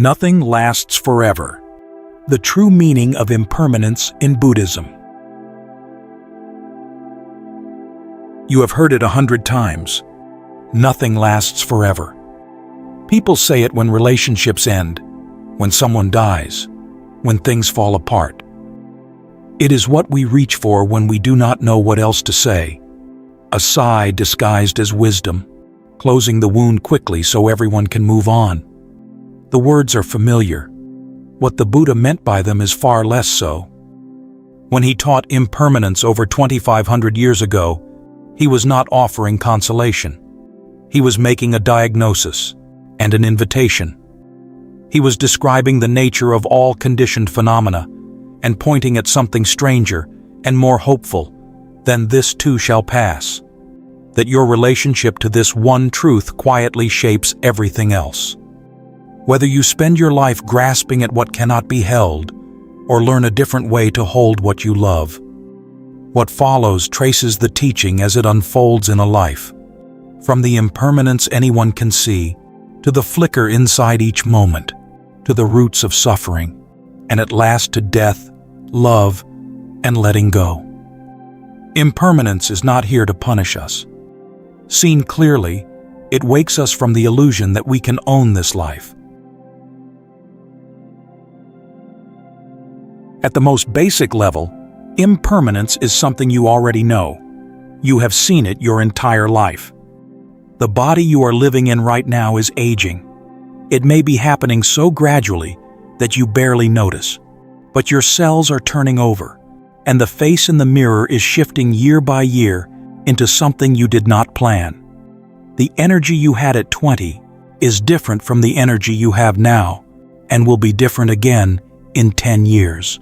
Nothing lasts forever. The true meaning of impermanence in Buddhism. You have heard it 100 times. Nothing lasts forever. People say it when relationships end, when someone dies, when things fall apart. It is what we reach for when we do not know what else to say. A sigh disguised as wisdom, closing the wound quickly so everyone can move on. The words are familiar. What the Buddha meant by them is far less so. When he taught impermanence over 2,500 years ago, he was not offering consolation. He was making a diagnosis and an invitation. He was describing the nature of all conditioned phenomena and pointing at something stranger and more hopeful than this too shall pass. That your relationship to this one truth quietly shapes everything else. Whether you spend your life grasping at what cannot be held, or learn a different way to hold what you love. What follows traces the teaching as it unfolds in a life. From the impermanence anyone can see, to the flicker inside each moment, to the roots of suffering, and at last to death, love, and letting go. Impermanence is not here to punish us. Seen clearly, it wakes us from the illusion that we can own this life. At the most basic level, impermanence is something you already know. You have seen it your entire life. The body you are living in right now is aging. It may be happening so gradually that you barely notice, but your cells are turning over, and the face in the mirror is shifting year by year into something you did not plan. The energy you had at 20 is different from the energy you have now, and will be different again in 10 years.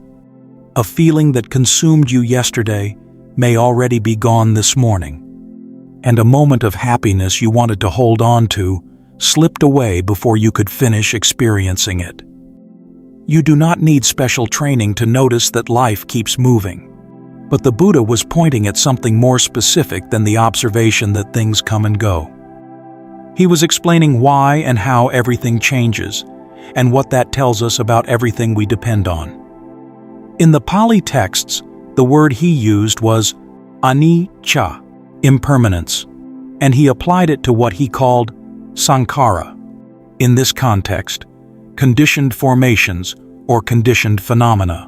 A feeling that consumed you yesterday may already be gone this morning, and a moment of happiness you wanted to hold on to slipped away before you could finish experiencing it. You do not need special training to notice that life keeps moving, but the Buddha was pointing at something more specific than the observation that things come and go. He was explaining why and how everything changes, and what that tells us about everything we depend on. In the Pali texts, the word he used was Anicca, impermanence, and he applied it to what he called sankhara. In this context, conditioned formations or conditioned phenomena.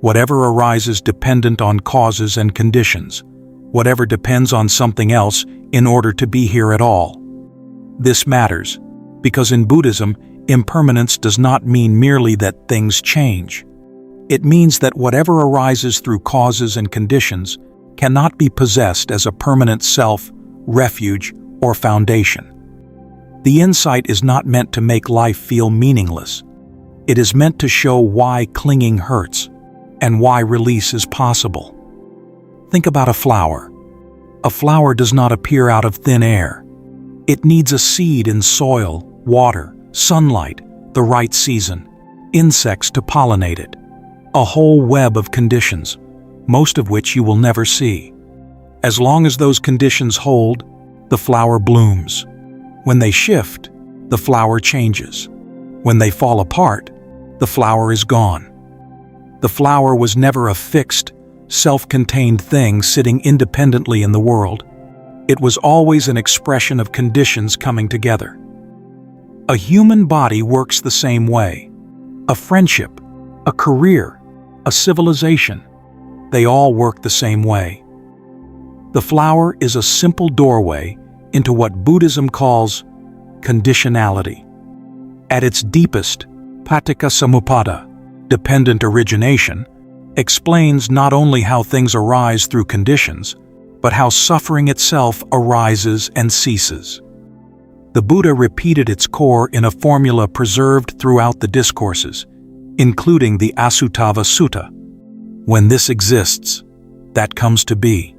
Whatever arises dependent on causes and conditions, whatever depends on something else in order to be here at all. This matters, because in Buddhism, impermanence does not mean merely that things change. It means that whatever arises through causes and conditions cannot be possessed as a permanent self, refuge, or foundation. The insight is not meant to make life feel meaningless. It is meant to show why clinging hurts and why release is possible. Think about a flower. A flower does not appear out of thin air. It needs a seed in soil, water, sunlight, the right season, insects to pollinate it. A whole web of conditions, most of which you will never see. As long as those conditions hold, the flower blooms. When they shift, the flower changes. When they fall apart, the flower is gone. The flower was never a fixed, self-contained thing sitting independently in the world. It was always an expression of conditions coming together. A human body works the same way. A friendship, a career, a civilization, they all work the same way. The flower is a simple doorway into what Buddhism calls conditionality. At its deepest, paticca samuppada, dependent origination, explains not only how things arise through conditions, but how suffering itself arises and ceases. The Buddha repeated its core in a formula preserved throughout the discourses, including the Asuttava Sutta. When this exists, that comes to be.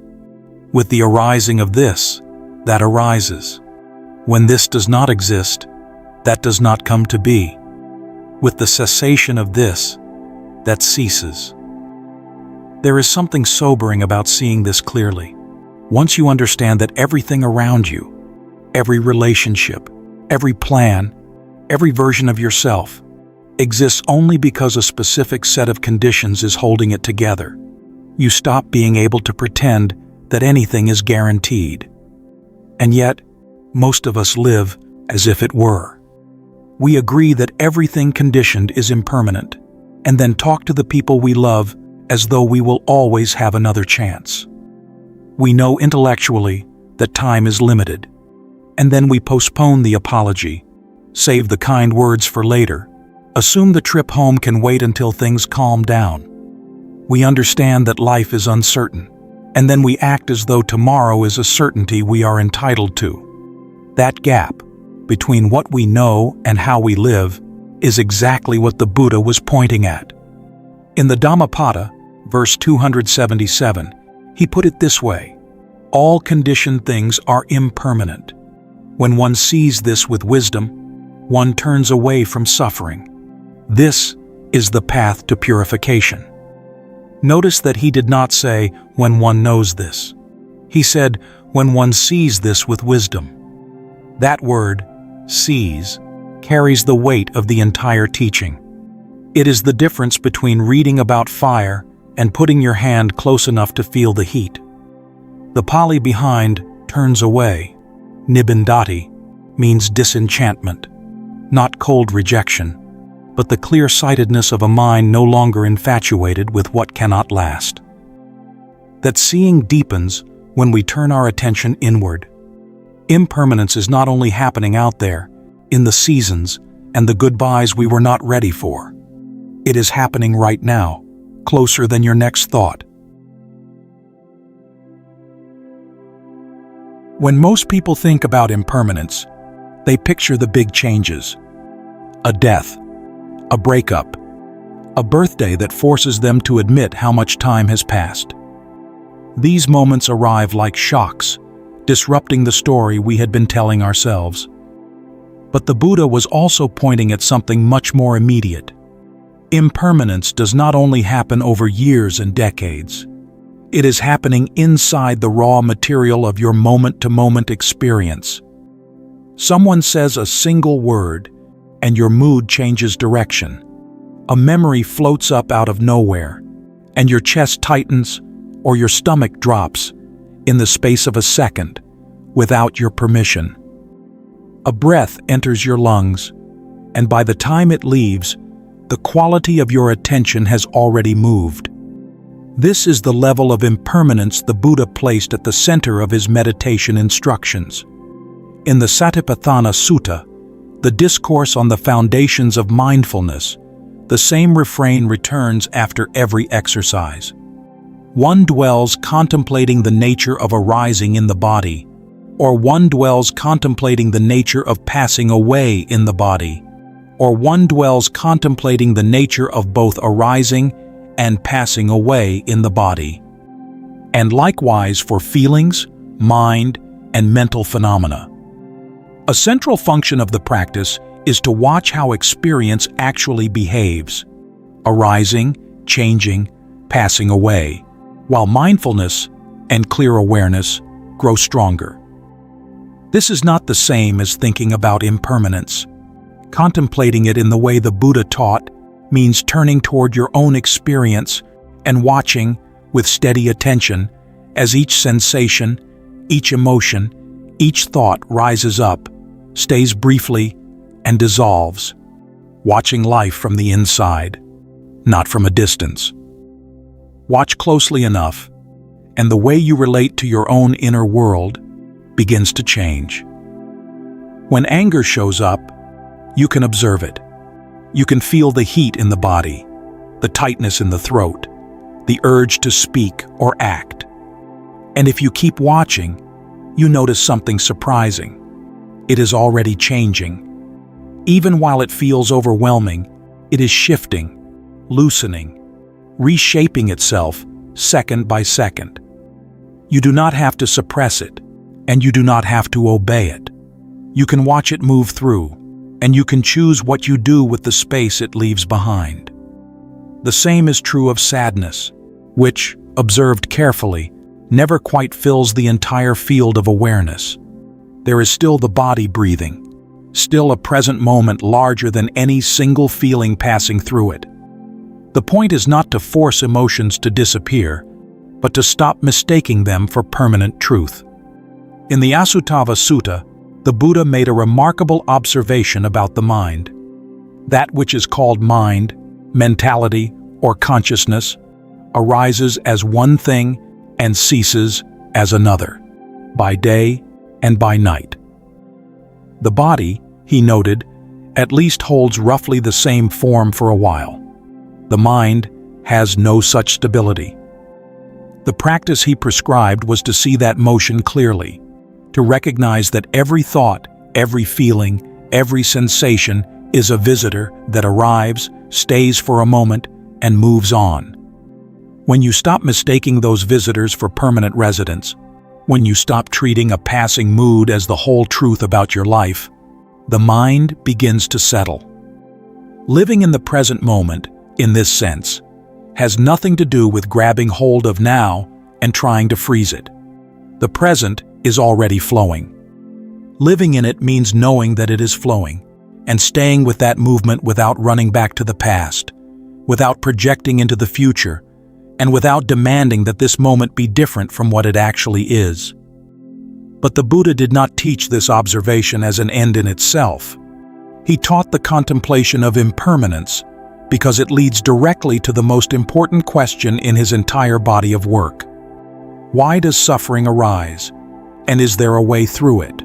With the arising of this, that arises. When this does not exist, that does not come to be. With the cessation of this, that ceases. There is something sobering about seeing this clearly. Once you understand that everything around you, every relationship, every plan, every version of yourself, exists only because a specific set of conditions is holding it together. You stop being able to pretend that anything is guaranteed. And yet, most of us live as if it were. We agree that everything conditioned is impermanent, and then talk to the people we love as though we will always have another chance. We know intellectually that time is limited, and then we postpone the apology, save the kind words for later, assume the trip home can wait until things calm down. We understand that life is uncertain, and then we act as though tomorrow is a certainty we are entitled to. That gap between what we know and how we live is exactly what the Buddha was pointing at. In the Dhammapada, verse 277, he put it this way: all conditioned things are impermanent. When one sees this with wisdom, one turns away from suffering. This is the path to purification. Notice that he did not say, when one knows this. He said, when one sees this with wisdom. That word, sees, carries the weight of the entire teaching. It is the difference between reading about fire and putting your hand close enough to feel the heat. The Pali behind turns away. Nibbindati means disenchantment, not cold rejection, but the clear-sightedness of a mind no longer infatuated with what cannot last. That seeing deepens when we turn our attention inward. Impermanence is not only happening out there, in the seasons and the goodbyes we were not ready for. It is happening right now, closer than your next thought. When most people think about impermanence, they picture the big changes. A death, a breakup, a birthday that forces them to admit how much time has passed. These moments arrive like shocks, disrupting the story we had been telling ourselves. But the Buddha was also pointing at something much more immediate. Impermanence does not only happen over years and decades. It is happening inside the raw material of your moment-to-moment experience. Someone says a single word, and your mood changes direction. A memory floats up out of nowhere, and your chest tightens or your stomach drops in the space of a second, without your permission. A breath enters your lungs, and by the time it leaves, the quality of your attention has already moved. This is the level of impermanence the Buddha placed at the center of his meditation instructions. In the Satipatthana Sutta, the discourse on the foundations of mindfulness, the same refrain returns after every exercise. One dwells contemplating the nature of arising in the body, or one dwells contemplating the nature of passing away in the body, or one dwells contemplating the nature of both arising and passing away in the body. And likewise for feelings, mind, and mental phenomena. A central function of the practice is to watch how experience actually behaves, arising, changing, passing away, while mindfulness and clear awareness grow stronger. This is not the same as thinking about impermanence. Contemplating it in the way the Buddha taught means turning toward your own experience and watching with steady attention as each sensation, each emotion, each thought rises up, stays briefly, and dissolves, watching life from the inside, not from a distance. Watch closely enough, and the way you relate to your own inner world begins to change. When anger shows up, you can observe it. You can feel the heat in the body, the tightness in the throat, the urge to speak or act. And if you keep watching, you notice something surprising. It is already changing. Even while it feels overwhelming, it is shifting, loosening, reshaping itself second by second. You do not have to suppress it, and you do not have to obey it. You can watch it move through, and you can choose what you do with the space it leaves behind. The same is true of sadness, which, observed carefully, never quite fills the entire field of awareness. There is still the body breathing, still a present moment larger than any single feeling passing through it. The point is not to force emotions to disappear, but to stop mistaking them for permanent truth. In the Asuttava Sutta, the Buddha made a remarkable observation about the mind. That which is called mind, mentality, or consciousness arises as one thing and ceases as another, by day and by night. The body, he noted, at least holds roughly the same form for a while. The mind has no such stability. The practice he prescribed was to see that motion clearly, to recognize that every thought, every feeling, every sensation is a visitor that arrives, stays for a moment, and moves on. When you stop mistaking those visitors for permanent residents, when you stop treating a passing mood as the whole truth about your life, the mind begins to settle. Living in the present moment, in this sense, has nothing to do with grabbing hold of now and trying to freeze it. The present is already flowing. Living in it means knowing that it is flowing, and staying with that movement without running back to the past, without projecting into the future, and without demanding that this moment be different from what it actually is. But the Buddha did not teach this observation as an end in itself. He taught the contemplation of impermanence because it leads directly to the most important question in his entire body of work. Why does suffering arise, and is there a way through it?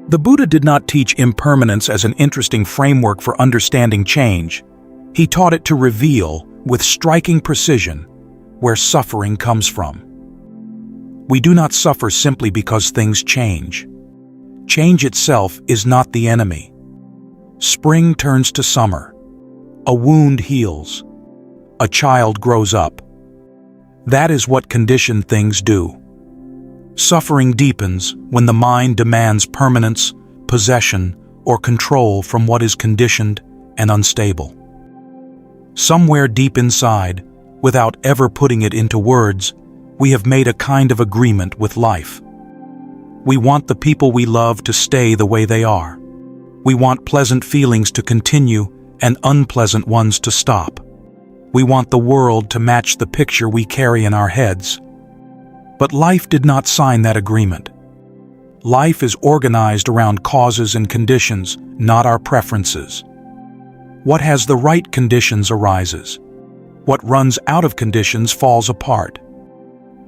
The Buddha did not teach impermanence as an interesting framework for understanding change. He taught it to reveal, with striking precision, where suffering comes from. We do not suffer simply because things change. Change itself is not the enemy. Spring turns to summer. A wound heals. A child grows up. That is what conditioned things do. Suffering deepens when the mind demands permanence, possession, or control from what is conditioned and unstable. Somewhere deep inside, without ever putting it into words, we have made a kind of agreement with life. We want the people we love to stay the way they are. We want pleasant feelings to continue and unpleasant ones to stop. We want the world to match the picture we carry in our heads. But life did not sign that agreement. Life is organized around causes and conditions, not our preferences. What has the right conditions arises. What runs out of conditions falls apart.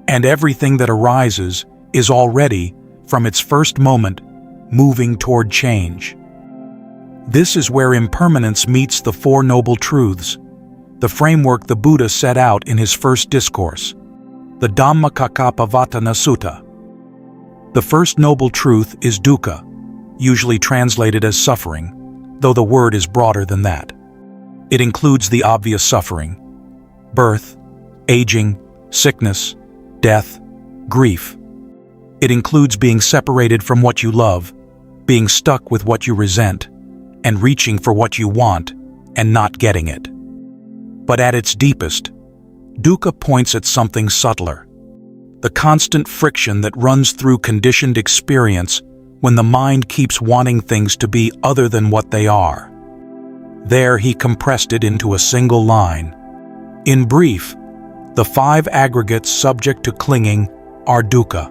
And everything that arises is already, from its first moment, moving toward change. This is where impermanence meets the Four Noble Truths, the framework the Buddha set out in his first discourse, the Dhammacakkappavattana Sutta. The first noble truth is dukkha, usually translated as suffering, though the word is broader than that. It includes the obvious suffering: birth, aging, sickness, death, grief. It includes being separated from what you love, being stuck with what you resent, and reaching for what you want and not getting it. But at its deepest, dukkha points at something subtler: the constant friction that runs through conditioned experience when the mind keeps wanting things to be other than what they are. There he compressed it into a single line. In brief, the 5 aggregates subject to clinging are dukkha.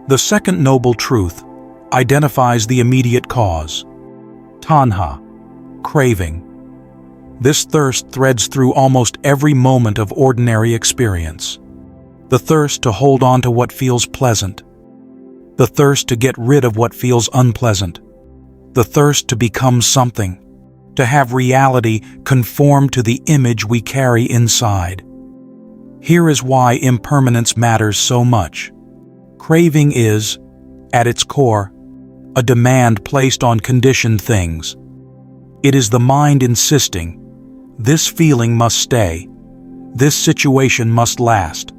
The second noble truth identifies the immediate cause: tanha, craving. This thirst threads through almost every moment of ordinary experience. The thirst to hold on to what feels pleasant. The thirst to get rid of what feels unpleasant. The thirst to become something, to have reality conform to the image we carry inside. Here is why impermanence matters so much. Craving is, at its core, a demand placed on conditioned things. It is the mind insisting, this feeling must stay, this situation must last,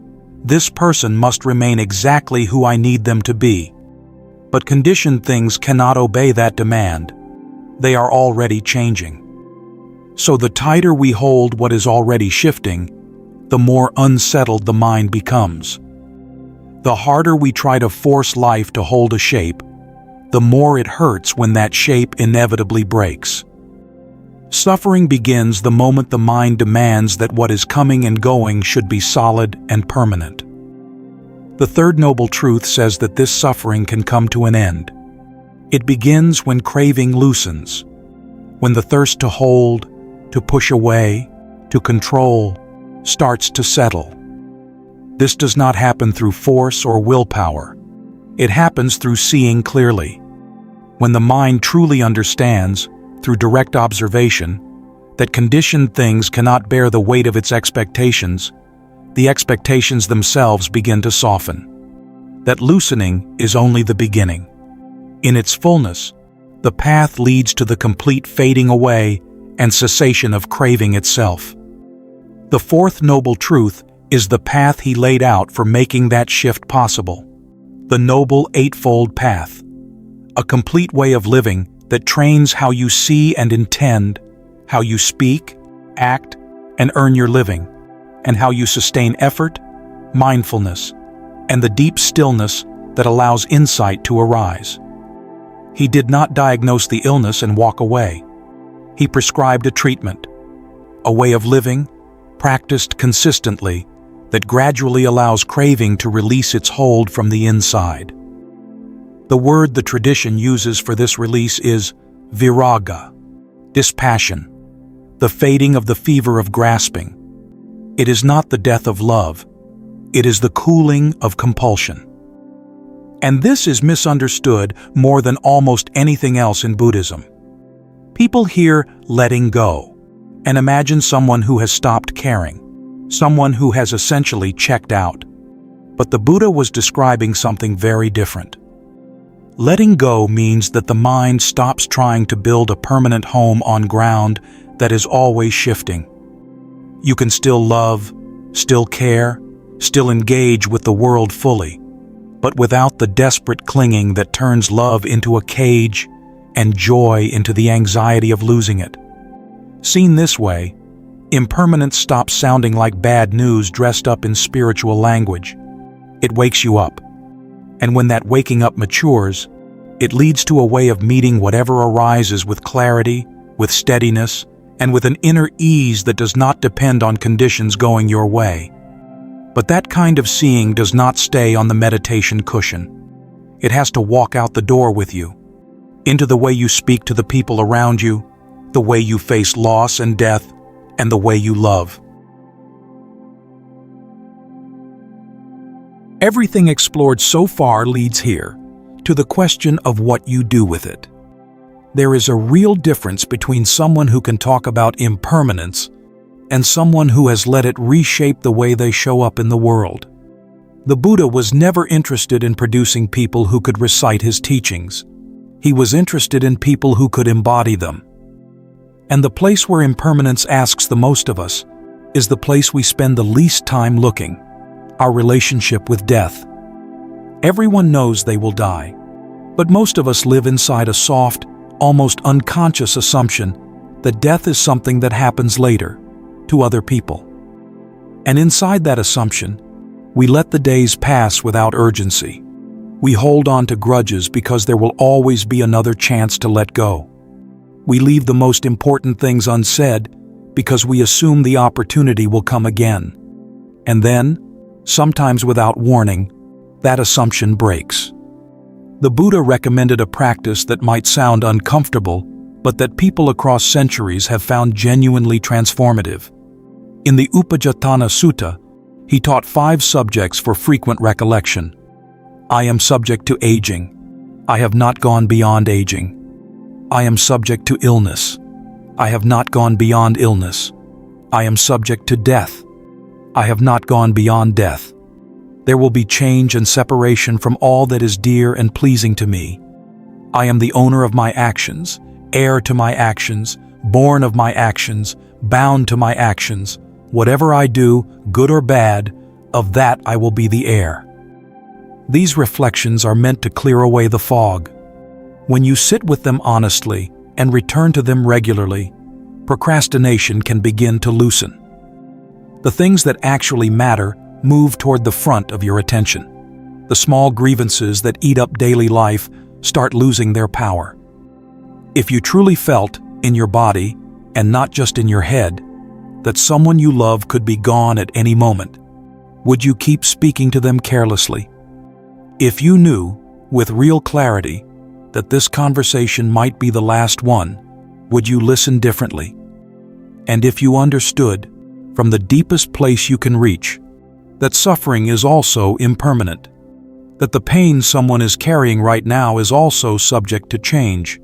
this person must remain exactly who I need them to be. But conditioned things cannot obey that demand. They are already changing. So the tighter we hold what is already shifting, the more unsettled the mind becomes. The harder we try to force life to hold a shape, the more it hurts when that shape inevitably breaks. Suffering begins the moment the mind demands that what is coming and going should be solid and permanent. The third noble truth says that this suffering can come to an end. It begins when craving loosens, when the thirst to hold, to push away, to control, starts to settle. This does not happen through force or willpower. It happens through seeing clearly. When the mind truly understands, through direct observation, that conditioned things cannot bear the weight of its expectations, the expectations themselves begin to soften. That loosening is only the beginning. In its fullness, the path leads to the complete fading away and cessation of craving itself. The fourth noble truth is the path he laid out for making that shift possible. The Noble Eightfold Path, a complete way of living that trains how you see and intend, how you speak, act, and earn your living, and how you sustain effort, mindfulness, and the deep stillness that allows insight to arise. He did not diagnose the illness and walk away. He prescribed a treatment, a way of living, practiced consistently, that gradually allows craving to release its hold from the inside. The word the tradition uses for this release is viraga, dispassion, the fading of the fever of grasping. It is not the death of love, it is the cooling of compulsion. And this is misunderstood more than almost anything else in Buddhism. People hear letting go and imagine someone who has stopped caring, someone who has essentially checked out. But the Buddha was describing something very different. Letting go means that the mind stops trying to build a permanent home on ground that is always shifting. You can still love, still care, still engage with the world fully, but without the desperate clinging that turns love into a cage and joy into the anxiety of losing it. Seen this way, impermanence stops sounding like bad news dressed up in spiritual language. It wakes you up. And when that waking up matures, it leads to a way of meeting whatever arises with clarity, with steadiness, and with an inner ease that does not depend on conditions going your way. But that kind of seeing does not stay on the meditation cushion. It has to walk out the door with you, into the way you speak to the people around you, the way you face loss and death, and the way you love. Everything explored so far leads here, to the question of what you do with it. There is a real difference between someone who can talk about impermanence and someone who has let it reshape the way they show up in the world. The Buddha was never interested in producing people who could recite his teachings. He was interested in people who could embody them. And the place where impermanence asks the most of us is the place we spend the least time looking, our relationship with death. Everyone knows they will die, but most of us live inside a soft, almost unconscious assumption that death is something that happens later, to other people. And inside that assumption, we let the days pass without urgency. We hold on to grudges because there will always be another chance to let go. We leave the most important things unsaid because we assume the opportunity will come again. And then, sometimes without warning, that assumption breaks. The Buddha recommended a practice that might sound uncomfortable, but that people across centuries have found genuinely transformative. In the Upajjhatthana Sutta, he taught 5 subjects for frequent recollection. I am subject to aging. I have not gone beyond aging. I am subject to illness. I have not gone beyond illness. I am subject to death. I have not gone beyond death. There will be change and separation from all that is dear and pleasing to me. I am the owner of my actions, heir to my actions, born of my actions, bound to my actions. Whatever I do, good or bad, of that I will be the heir. These reflections are meant to clear away the fog. When you sit with them honestly and return to them regularly, procrastination can begin to loosen. The things that actually matter move toward the front of your attention. The small grievances that eat up daily life start losing their power. If you truly felt, in your body, and not just in your head, that someone you love could be gone at any moment, would you keep speaking to them carelessly? If you knew, with real clarity, that this conversation might be the last one, would you listen differently? And if you understood, from the deepest place you can reach, that suffering is also impermanent, that the pain someone is carrying right now is also subject to change,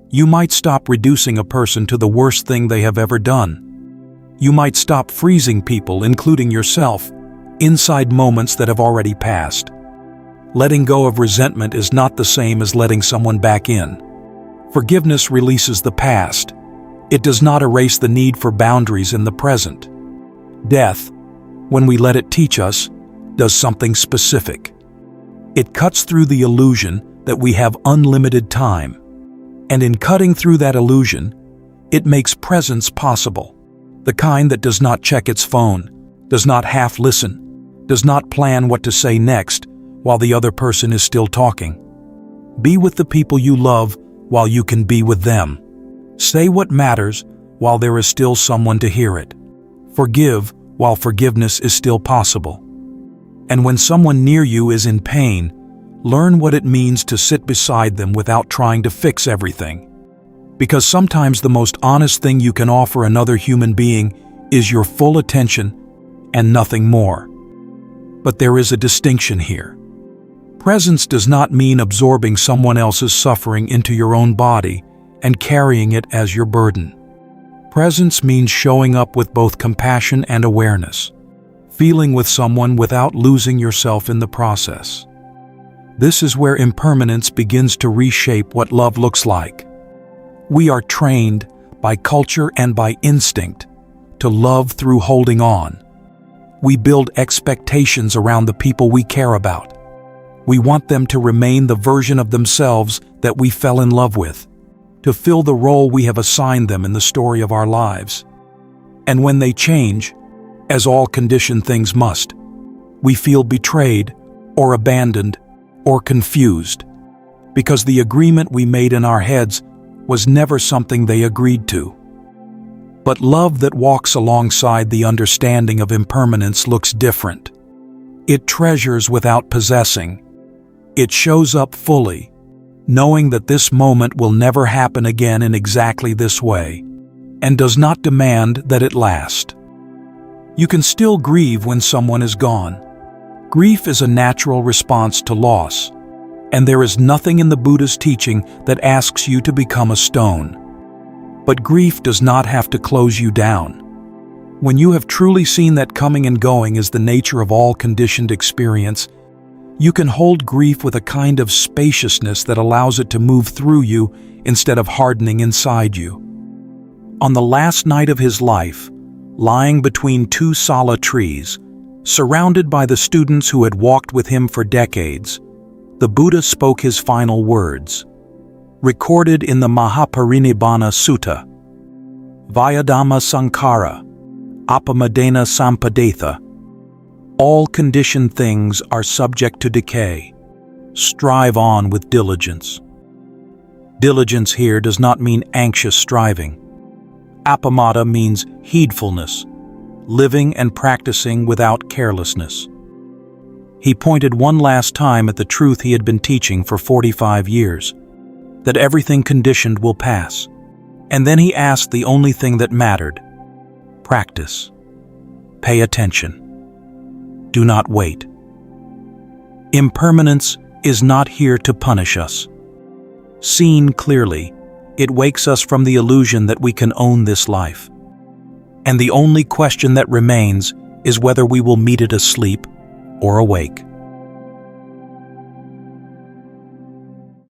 you might stop reducing a person to the worst thing they have ever done. You might stop freezing people, including yourself, inside moments that have already passed. Letting go of resentment is not the same as letting someone back in. Forgiveness releases the past. It does not erase the need for boundaries in the present. Death, when we let it teach us, does something specific. It cuts through the illusion that we have unlimited time. And in cutting through that illusion, it makes presence possible. The kind that does not check its phone, does not half listen, does not plan what to say next while the other person is still talking. Be with the people you love while you can be with them. Say what matters while there is still someone to hear it. Forgive while forgiveness is still possible. And when someone near you is in pain, learn what it means to sit beside them without trying to fix everything. Because sometimes the most honest thing you can offer another human being is your full attention and nothing more. But there is a distinction here. Presence does not mean absorbing someone else's suffering into your own body and carrying it as your burden. Presence means showing up with both compassion and awareness, feeling with someone without losing yourself in the process. This is where impermanence begins to reshape what love looks like. We are trained, by culture and by instinct, to love through holding on. We build expectations around the people we care about. We want them to remain the version of themselves that we fell in love with, to fill the role we have assigned them in the story of our lives. And when they change, as all conditioned things must, we feel betrayed or abandoned or confused, because the agreement we made in our heads was never something they agreed to. But love that walks alongside the understanding of impermanence looks different. It treasures without possessing. It shows up fully, knowing that this moment will never happen again in exactly this way, and does not demand that it last. You can still grieve when someone is gone. Grief is a natural response to loss, and there is nothing in the Buddhist teaching that asks you to become a stone. But grief does not have to close you down. When you have truly seen that coming and going is the nature of all conditioned experience, you can hold grief with a kind of spaciousness that allows it to move through you instead of hardening inside you. On the last night of his life, lying between two sala trees, surrounded by the students who had walked with him for decades, the Buddha spoke his final words, recorded in the Mahaparinibbana Sutta: Vyadhamma Sankhara, Apamadena Sampadetha. All conditioned things are subject to decay. Strive on with diligence. Diligence here does not mean anxious striving. Appamada means heedfulness, living and practicing without carelessness. He pointed one last time at the truth he had been teaching for 45 years, that everything conditioned will pass. And then he asked the only thing that mattered: practice. Pay attention. Do not wait. Impermanence is not here to punish us. Seen clearly, it wakes us from the illusion that we can own this life. And the only question that remains is whether we will meet it asleep or awake.